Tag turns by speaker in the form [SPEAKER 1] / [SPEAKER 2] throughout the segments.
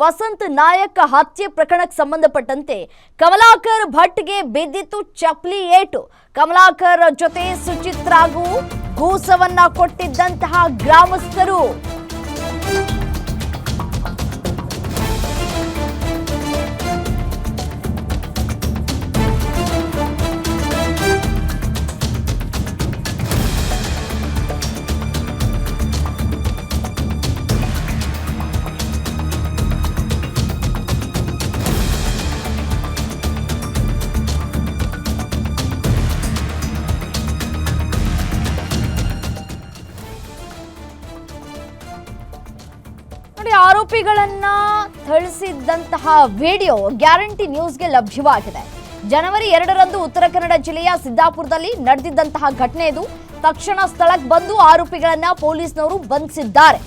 [SPEAKER 1] ವಸಂತ್ ನಾಯಕ್ ಹತ್ಯೆ ಪ್ರಕರಣಕ್ಕೆ ಸಂಬಂಧಪಟ್ಟಂತೆ ಕಮಲಾಕರ್ ಭಟ್ಗೆ ಬಿದ್ದಿತ್ತು ಚಪ್ಲಿ ಏಟು. ಕಮಲಾಕರ್ ಜೊತೆ ಸುಚಿತ್ರಾಗೂ ಗೂಸವನ್ನ ಕೊಟ್ಟಿದ್ದಂತಹ ಗ್ರಾಮಸ್ಥರು ಆರೋಪಿಗಳನ್ನ ಥಳಿಸಿದಂತಹ ವಿಡಿಯೋ ಗ್ಯಾರಂಟಿ ನ್ಯೂಸ್ಗೆ ಲಭ್ಯವಾಗಿದೆ. ಜನವರಿ 2ರಂದು ಉತ್ತರ ಕನ್ನಡ ಜಿಲ್ಲೆಯ ಸಿದ್ದಾಪುರದಲ್ಲಿ ನಡೆದಿದ್ದಂತಹ ಘಟನೆ ಇದು. ತಕ್ಷಣ ಸ್ಥಳಕ್ಕೆ ಬಂದು ಆರೋಪಿಗಳನ್ನ ಪೊಲೀಸ್ನವರು ಬಂಧಿಸಿದ್ದಾರೆ.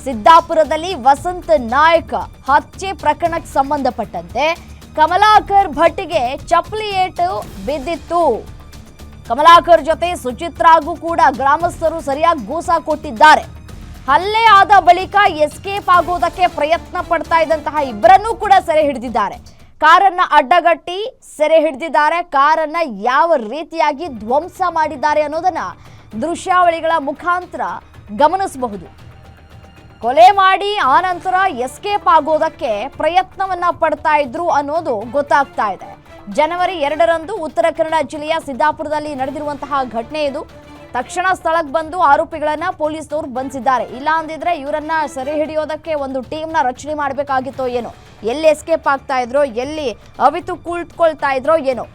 [SPEAKER 1] ಸಿದ್ದಾಪುರದಲ್ಲಿ ವಸಂತ್ ನಾಯಕ್ ಹತ್ಯೆ ಪ್ರಕರಣಕ್ಕೆ ಸಂಬಂಧಪಟ್ಟಂತೆ ಕಮಲಾಕರ್ ಭಟ್ಗೆ ಚಪ್ಪಲಿ ಏಟು ಬಿದ್ದಿತ್ತು. ಕಮಲಾಕರ್ ಜೊತೆ ಸುಚಿತ್ರಾಗೂ ಕೂಡ ಗ್ರಾಮಸ್ಥರು ಸರಿಯಾಗಿ ಗೂಸ ಕೊಟ್ಟಿದ್ದಾರೆ. ಹಲ್ಲೆ ಆದ ಬಳಿಕ ಎಸ್ಕೇಪ್ ಆಗೋದಕ್ಕೆ ಪ್ರಯತ್ನ ಪಡ್ತಾ ಇದ್ದಂತಹ ಇಬ್ಬರನ್ನೂ ಕೂಡ ಸೆರೆ ಹಿಡಿದಿದ್ದಾರೆ. ಕಾರನ್ನ ಅಡ್ಡಗಟ್ಟಿ ಸೆರೆ ಹಿಡಿದಿದ್ದಾರೆ. ಕಾರನ್ನ ಯಾವ ರೀತಿಯಾಗಿ ಧ್ವಂಸ ಮಾಡಿದ್ದಾರೆ ಅನ್ನೋದನ್ನ ದೃಶ್ಯಾವಳಿಗಳ ಮುಖಾಂತರ ಗಮನಿಸಬಹುದು. ಕೊಲೆ ಮಾಡಿ ಆನಂತರ ಎಸ್ಕೇಪ್ ಆಗೋದಕ್ಕೆ ಪ್ರಯತ್ನವನ್ನ ಪಡ್ತಾ ಇದ್ರು ಅನ್ನೋದು ಗೊತ್ತಾಗ್ತಾ ಇದೆ. ಜನವರಿ 2ರಂದು ಉತ್ತರ ಕನ್ನಡ ಜಿಲ್ಲೆಯ ಸಿದ್ದಾಪುರದಲ್ಲಿ ನಡೆದಿರುವಂತಹ ಘಟನೆ ಇದು. ತಕ್ಷಣ ಸ್ಥಳಕ್ಕೆ ಬಂದು ಆರೋಪಿಗಳನ್ನ ಪೊಲೀಸ್ನವರು ಬಂಧಿಸಿದ್ದಾರೆ. ಇಲ್ಲ ಅಂದಿದ್ರೆ ಇವರನ್ನ ಸೆರೆ ಹಿಡಿಯೋದಕ್ಕೆ ಒಂದು ಟೀಮ್ನ ರಚನೆ ಮಾಡಬೇಕಾಗಿತ್ತೋ ಏನೋ. ಎಲ್ಲಿ ಎಸ್ಕೇಪ್ ಆಗ್ತಾ ಇದ್ರೋ, ಎಲ್ಲಿ ಅವಿತು ಕುಳಿತುಕೊಳ್ತಾ ಇದ್ರೋ ಏನೋ.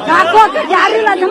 [SPEAKER 2] ಸಾಕು ಯಾರಿಲ್ಲ ನಮ್ಮ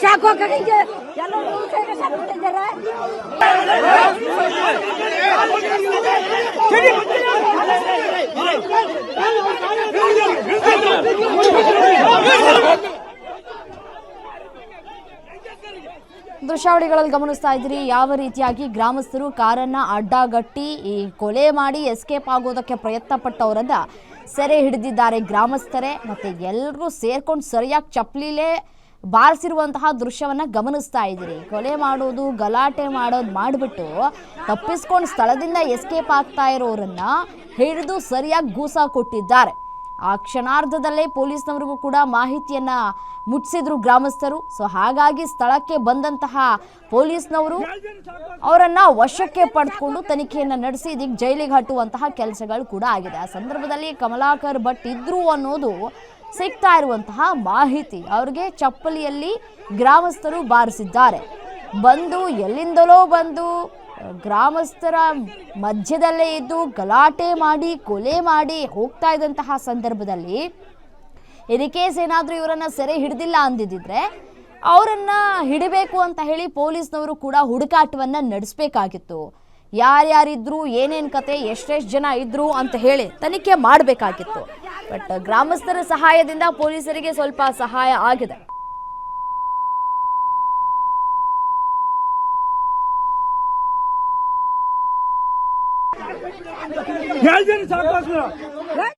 [SPEAKER 2] ಸಾಕು ಕಡೆಗೆ
[SPEAKER 1] ದೃಶ್ಯಾವಳಿಗಳಲ್ಲಿ ಗಮನಿಸ್ತಾ ಇದ್ದೀರಿ ಯಾವ ರೀತಿಯಾಗಿ ಗ್ರಾಮಸ್ಥರು ಕಾರನ್ನ ಅಡ್ಡಗಟ್ಟಿ ಈ ಕೊಲೆ ಮಾಡಿ ಎಸ್ಕೇಪ್ ಆಗೋದಕ್ಕೆ ಪ್ರಯತ್ನ ಪಟ್ಟವರನ್ನ ಸೆರೆ ಹಿಡಿದಿದ್ದಾರೆ ಗ್ರಾಮಸ್ಥರೇ. ಮತ್ತೆ ಎಲ್ಲರೂ ಸೇರ್ಕೊಂಡು ಸರಿಯಾಗಿ ಚಪ್ಪಲಿಲೇ ಬಾರಿಸಿರುವಂತಹ ದೃಶ್ಯವನ್ನ ಗಮನಿಸ್ತಾ ಇದ್ದೀರಿ. ಕೊಲೆ ಮಾಡೋದು ಗಲಾಟೆ ಮಾಡೋದು ಮಾಡಿಬಿಟ್ಟು ತಪ್ಪಿಸ್ಕೊಂಡು ಸ್ಥಳದಿಂದ ಎಸ್ಕೇಪ್ ಆಗ್ತಾ ಇರೋರನ್ನ ಹಿಡಿದು ಸರಿಯಾಗಿ ಗೂಸ ಕೊಟ್ಟಿದ್ದಾರೆ. ಆ ಕ್ಷಣಾರ್ಧದಲ್ಲೇ ಪೊಲೀಸ್ನವರಿಗೂ ಕೂಡ ಮಾಹಿತಿಯನ್ನ ಮುಟ್ಟಿಸಿದ್ರು ಗ್ರಾಮಸ್ಥರು. ಸೊ ಹಾಗಾಗಿ ಸ್ಥಳಕ್ಕೆ ಬಂದಂತಹ ಪೊಲೀಸ್ನವರು ಅವರನ್ನ ವಶಕ್ಕೆ ಪಡೆದುಕೊಂಡು ತನಿಖೆಯನ್ನು ನಡೆಸಿ ಇದೀಗ ಜೈಲಿಗೆ ಹಟ್ಟುವಂತಹ ಕೆಲಸಗಳು ಕೂಡ ಆಗಿದೆ. ಆ ಸಂದರ್ಭದಲ್ಲಿ ಕಮಲಾಕರ್ ಭಟ್ ಇದ್ರು ಅನ್ನೋದು ಸಿಗ್ತಾ ಇರುವಂತಹ ಮಾಹಿತಿ. ಅವ್ರಿಗೆ ಚಪ್ಪಲಿಯಲ್ಲಿ ಗ್ರಾಮಸ್ಥರು ಬಾರಿಸಿದ್ದಾರೆ. ಬಂದು ಎಲ್ಲಿಂದಲೋ ಬಂದು ಗ್ರಾಮಸ್ಥರ ಮಧ್ಯದಲ್ಲೇ ಇದ್ದು ಗಲಾಟೆ ಮಾಡಿ ಕೊಲೆ ಮಾಡಿ ಹೋಗ್ತಾ ಇದ್ದಂತಹ ಸಂದರ್ಭದಲ್ಲಿ ಇನ್ ಕೇಸ್ ಏನಾದರೂ ಇವರನ್ನ ಸೆರೆ ಹಿಡಿದಿಲ್ಲ ಅಂದಿದ್ರೆ ಅವರನ್ನ ಹಿಡಿಬೇಕು ಅಂತ ಹೇಳಿ ಪೊಲೀಸ್ನವರು ಕೂಡ ಹುಡುಕಾಟವನ್ನ ನಡೆಸಬೇಕಾಗಿತ್ತು. ಯಾರ್ಯಾರಿದ್ರು, ಏನೇನ್ ಕತೆ, ಎಷ್ಟೆಷ್ಟು ಜನ ಇದ್ರು ಅಂತ ಹೇಳಿ ತನಿಖೆ ಮಾಡಬೇಕಾಗಿತ್ತು. ಬಟ್ ಗ್ರಾಮಸ್ಥರ ಸಹಾಯದಿಂದ ಪೊಲೀಸರಿಗೆ ಸ್ವಲ್ಪ ಸಹಾಯ ಆಗಿದೆ.
[SPEAKER 3] ಹೇಳ್ತೀನಿ ಸಾಕು.